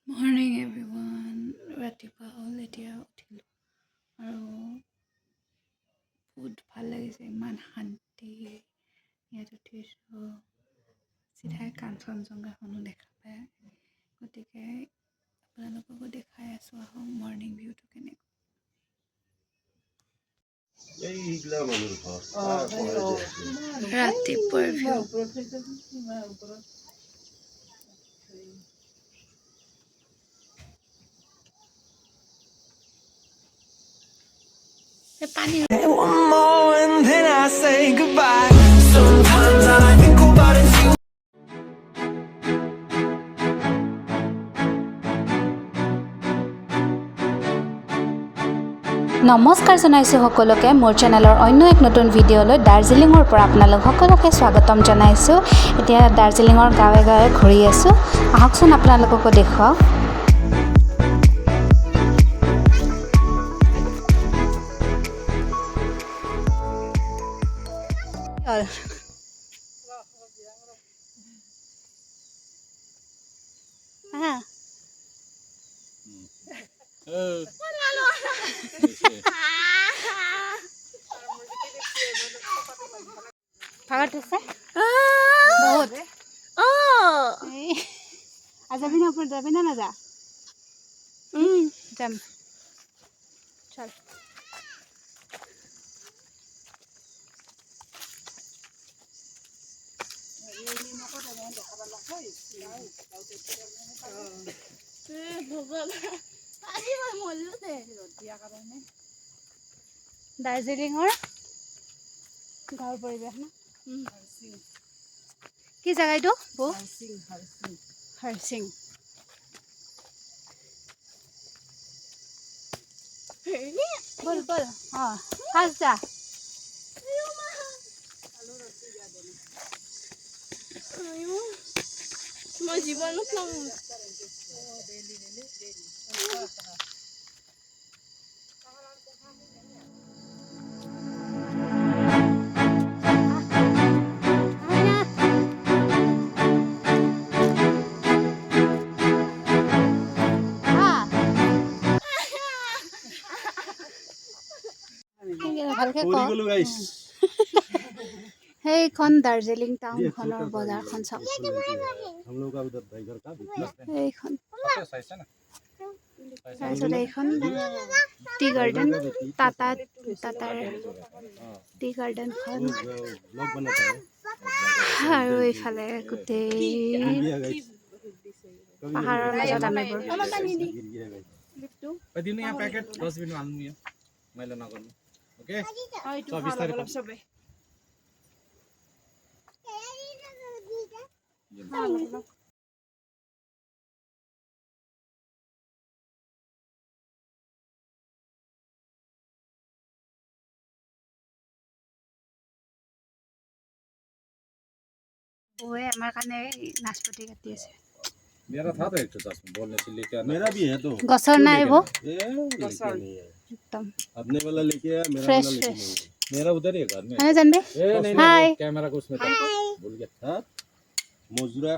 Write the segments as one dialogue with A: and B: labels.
A: Morning everyone. ৰাতিপুৱা হ'ল এতিয়া উঠিলোঁ আৰু বহুত ভাল লাগিছে, ইমান শান্তি। ইয়াত উঠিছোঁ, চিধাই কাঞ্চনজংঘাখনো দেখা পায়, গতিকে আপোনালোককো দেখাই আছোঁ। আহক মৰ্ণিং ভিউটো কেনেকুৱা। ৰাতিপুৱাৰ ভিউ পানী
B: One more and then I say goodbye. Sometimes all I think about is you.
C: নমস্কাৰ জনাইছোঁ সকলোকে মোৰ চেনেলৰ অন্য এক নতুন ভিডিঅ'লৈ দাৰ্জিলিঙৰ পৰা আপোনালোক সকলোকে স্বাগতম জনাইছোঁ। এতিয়া দাৰ্জিলিঙৰ গাঁৱে গাঁৱে ঘূৰি আছোঁ, আহকচোন আপোনালোককো দেখুৱাওঁ। ভাগত আছে বহুত। যাবি না ওপৰত, যাবি না নাযা? যাম, চল। দাৰ্জিলিঙৰ গাঁৱৰ পৰিৱেশ ন? কি জেগা এইটো? হৰচিং। বল বল, অঁ ফাৰ্ষ্ট যা।
D: মই জীৱনত
C: ভালকে ক। সেইখন দাৰ্জিলিং টাউনখনৰ বজাৰখন চাওক। এইখন তাৰপিছত এইখন টি গাৰ্ডেন, টাটাৰ টি গাৰ্ডেনখন, আৰু এইফালে গোটেই পাহাৰৰ মাজত আমিবোৰ। বৌয়ে আমাৰ কাৰণে নাচপতি কাটি আছে।
E: मेरा था तो एक तो बोलने से लेके आना।
F: मेरा भी है तो
C: গছৰ নাই বৌ,
F: एकदम अपने वाला लेके आया, मेरा
C: फ्रेश
F: वाला लेके
C: फ्रेश।
F: नहीं
E: मेरा उधर ही है घर में।
C: है जानबे?
E: नहीं
C: हाय।
E: नहीं कैमरा को उसमें था भूल गया।
F: हाँ मजूरा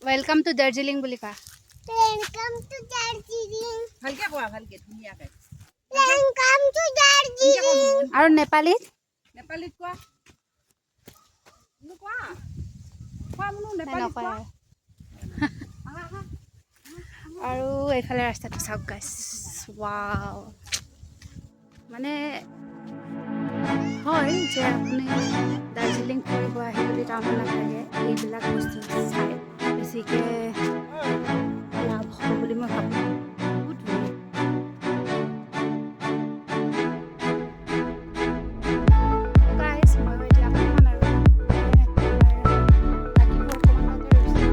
C: वेलकम टू दार्जिलिंग বুলি কা।
D: Welcome to Darjeeling. ভালকে কোৱা, ভালকে ধুনীয়াকৈ। Welcome to Darjeeling.
C: আৰু নেপালীত
D: নেপালীত কোৱা। কোৱা। কোৱা মনো নেপালীত
C: নকয়
D: কোৱা।
C: আৰু এইফালে ৰাস্তাটো চাওক গাইছ, ৱাও। মানে হয় যে আপুনি দাৰ্জিলিং ফুৰিব আহি যদি টাউনত নাথাকে, এইবিলাক বস্তু চাই বেছিকৈ লাভ হ'ব বুলি মই ভাবোঁ। বহুত ধুনীয়া। গাইছ মই এতিয়া অকণমান আৰু ৰাতিপুৱা অকণমানতে ৰৈছোঁ।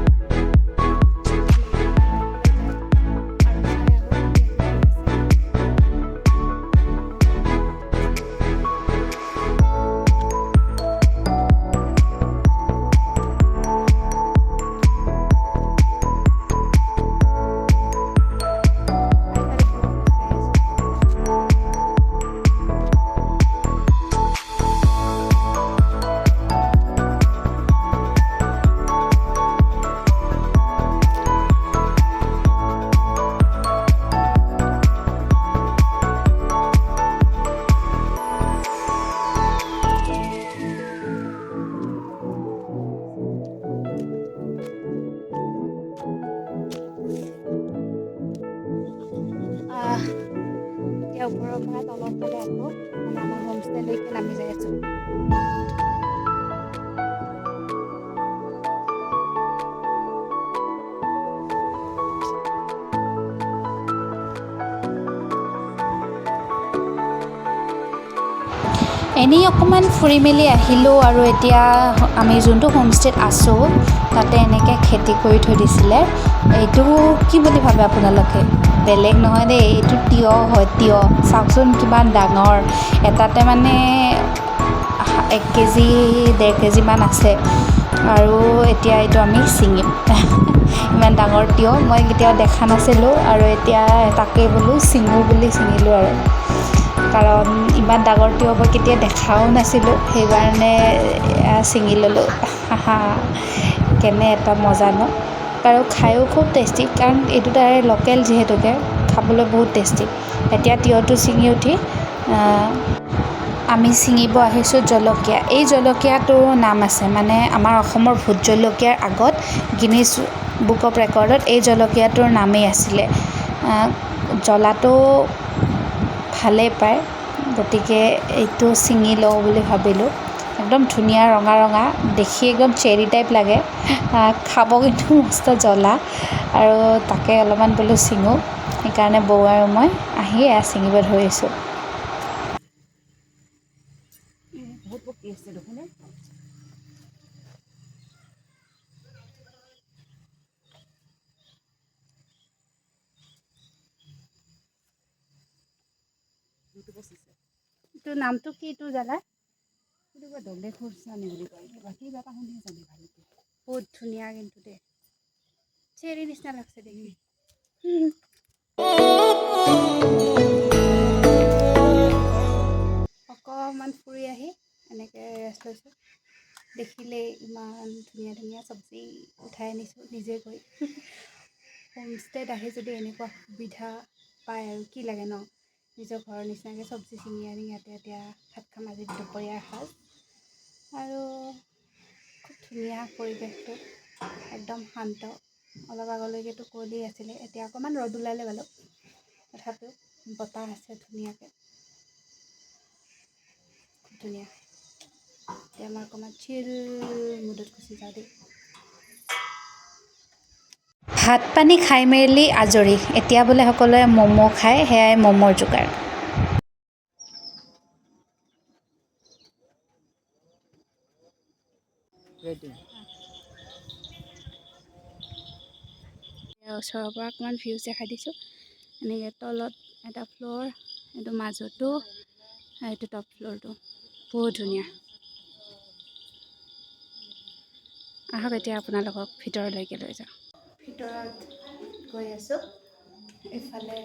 C: ওপৰৰ পৰা তলৰ ফালে আকৌ মানে আমাৰ হোমষ্টেলৈকে নামি যাই আছোঁ। এনেই অকণমান ফুৰি মেলি আহিলোঁ আৰু এতিয়া আমি যোনটো হোমষ্টেত আছোঁ তাতে এনেকৈ খেতি কৰি থৈ দিছিলে। এইটো কি বুলি ভাবে আপোনালোকে? বেলেগ নহয় দেই, এইটো তিয়হ হয়। তিয়হ চাওকচোন কিমান ডাঙৰ, এটাতে মানে 1 কেজি 1.5 কেজিমান আছে। আৰু এতিয়া এইটো আমি ছিঙিম। ইমান ডাঙৰ তিয়হ মই কেতিয়াও দেখা নাছিলোঁ আৰু এতিয়া তাকেই বোলো ছিঙো বুলি ছিঙিলোঁ আৰু। কাৰণ ইমান ডাঙৰ তিয়হ মই কেতিয়া দেখাও নাছিলোঁ, সেইকাৰণে ছিঙি ল'লোঁ। কেনে এটা মজা ন? আৰু খায়ো খুব টেষ্টি, কাৰণ এইটো তাৰে লোকেল যিহেতুকে খাবলৈ বহুত টেষ্টি। এতিয়া তিয়হটো ছিঙি উঠি আমি ছিঙিব আহিছোঁ জলকীয়া। এই জলকীয়াটোৰ নাম আছে, মানে আমাৰ অসমৰ ভোট জলকীয়াৰ আগত গিনিজ বুক অফ ৰেকৰ্ডত এই জলকীয়াটোৰ নামেই আছিলে। জ্বলাটো ভালেই পায়, গতিকে এইটো ছিঙি লওঁ বুলি ভাবিলোঁ। একদম ধুনীয়া ৰঙা ৰঙা, দেখি একদম চেৰি টাইপ লাগে, খাব কিন্তু মস্ত জ্বলা। আৰু তাকে অলপমান বোলো ছিঙো, সেইকাৰণে বৌ আৰু মই আহি এয়া ছিঙিব ধৰিছোঁ।
D: বহুত পকি আছে দেখোন।
C: এইটোৰ নামটো কি এইটো জাগা?
D: দলে খুৰচানি বুলি কয়, বাকী জেগা শুনি জানি ভালকৈ।
C: বহুত ধুনীয়া কিন্তু দেই, চেৰি নিচিনা লাগছে দেখি। অকণমান ফুৰি আহি এনেকৈ ৰেষ্ট লৈছোঁ। দেখিলেই ইমান ধুনীয়া ধুনীয়া চব্জি উঠাই আনিছোঁ নিজে গৈ। হোমষ্টেত আহি যদি এনেকুৱা সুবিধা পায় আৰু কি লাগে ন? নিজৰ ঘৰৰ নিচিনাকৈ চব্জি ছিঙি আনি ইয়াতে এতিয়া ভাত খাম, আজি দুপৰীয়াৰ সাজ। আৰু খুব ধুনীয়া পৰিৱেশটো, একদম শান্ত। অলপ আগলৈকেতো কুঁৱলী আছিলে, এতিয়া অকণমান ৰ'দ ওলালে বাৰু, তথাপিও বতাহ আছে ধুনীয়াকৈ, খুব ধুনীয়া। এতিয়া মই অকণমান চিল মুডত গুচি যাওঁ দেই। ভাত পানী খাই মেলি আজৰি, এতিয়া বোলে সকলোৱে ম'ম' খায়, সেয়াই ম'ম'ৰ যোগাৰ। ওচৰৰ পৰা অকণমান ভিউজ দেখাই দিছোঁ। এনেকৈ তলত এটা ফ্ল'ৰ, এইটো মাজতো, এইটো টপ ফ্ল'ৰটো বহুত ধুনীয়া। আহক এতিয়া আপোনালোকক ভিতৰলৈকে লৈ যাওঁ। ভিতৰত গৈ আছোঁ। এইফালে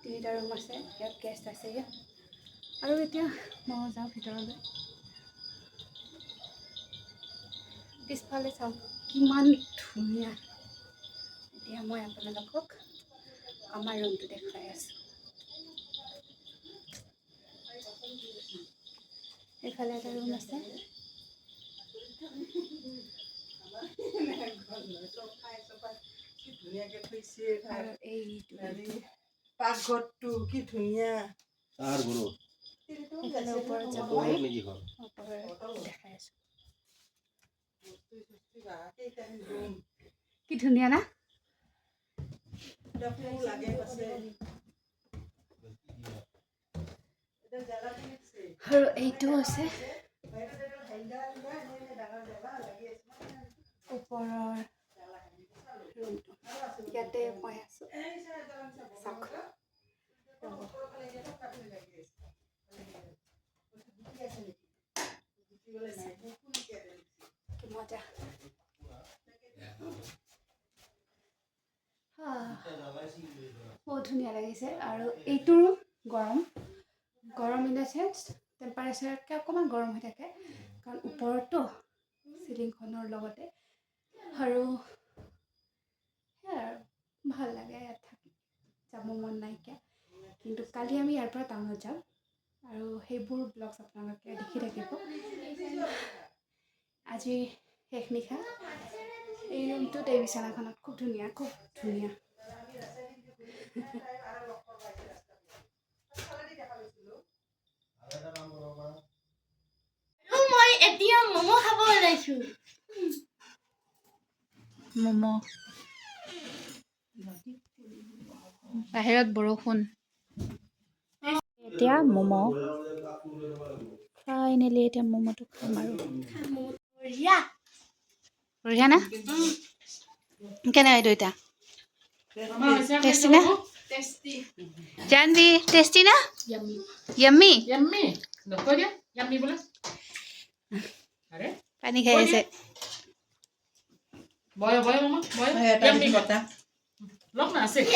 C: 3টা ৰুম আছে, ইয়াত গেষ্ট আছেগৈ। আৰু এতিয়া মই যাওঁ ভিতৰলৈ। পিছফালে চাওক কিমান ধুনীয়া। এতিয়া মই আপোনালোকক আমাৰ ৰুমটো দেখাই আছোঁ। এইফালে এটা ৰুম আছে। আৰু এইটো
D: পাকঘৰটো কি ধুনীয়া।
C: এইফালে ওপৰত যাব পাৰি, ওপৰত দেখাই আছোঁ। কি ধুনীয়া না? আৰু এইটো আছে ওপৰৰ ৰুমটো, ইয়াতে মই আছোঁ। চাওক কি মজা। বহুত ধুনীয়া লাগিছে। আৰু এইটো গৰম ইন দ্য চেন্স টেম্পাৰেচাৰতকৈ অকণমান গৰম হৈ থাকে, কাৰণ ওপৰতো চিলিংখনৰ লগতে। আৰু সেয়াই আৰু ভাল লাগে ইয়াত থাকি, যাব মন নাইকিয়া। কিন্তু কালি আমি ইয়াৰ পৰা টাউনত যাম, আৰু সেইবোৰ ব্লগছ আপোনালোকে দেখি থাকিব। আজি শেষ নিশা এই ৰুমটোত, এই বিচনাখনত খুব ধুনীয়া, খুব ধুনীয়া।
G: মই এতিয়া ম'ম' খাব ওলাইছো
C: ম'ম' বাহিৰত বৰষুণ এতিয়া ম'ম' ফাইনেলি এতিয়া ম'ম'টো খাম আৰু
G: বঢ়িয়া
C: বঢ়িয়া না কেনে এইটো এতিয়া টেষ্টি না জানবি টেষ্টি না য়াম্মি পানী খাই আছে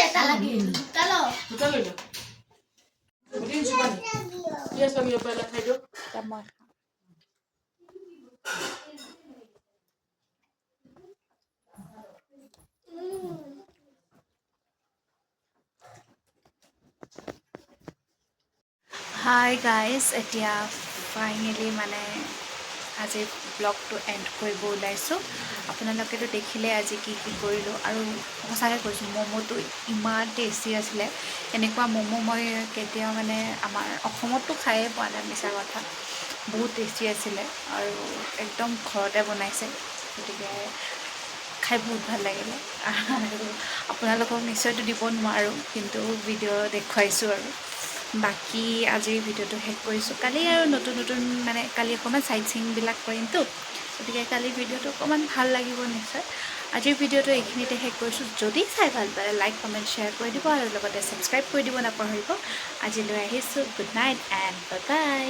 G: এটা লাগে দুটা ল
A: হাই গাইজ এতিয়া ফাইনেলি মানে আজি ব্লগটো এণ্ড কৰিব ওলাইছোঁ আপোনালোকেতো দেখিলে আজি কি কি কৰিলোঁ আৰু সঁচাকৈ কৈছোঁ ম'ম'টো ইমান টেষ্টি আছিলে এনেকুৱা ম'ম' মই কেতিয়াও মানে আমাৰ অসমততো খায়ে পোৱা নাই মিছা কথা বহুত টেষ্টি আছিলে আৰু একদম ঘৰতে বনাইছে গতিকে খাই বহুত ভাল লাগিলে আৰু আপোনালোকক নিশ্চয়তো দিব নোৱাৰোঁ কিন্তু ভিডিঅ' দেখুৱাইছোঁ আৰু বাকী আজিৰ ভিডিঅ'টো শেষ কৰিছোঁ কালি আৰু নতুন মানে কালি অকণমান চাইট চিনবিলাক কৰিমতো গতিকে কালিৰ ভিডিঅ'টো অকণমান ভাল লাগিব নিশ্চয় আজিৰ ভিডিঅ'টো এইখিনিতে শেষ কৰিছোঁ যদি চাই ভাল পালে লাইক কমেণ্ট শ্বেয়াৰ কৰি দিব আৰু লগতে ছাবস্ক্ৰাইব কৰি দিব নাপাহৰিব আজিলৈ আহিছোঁ good night and bye bye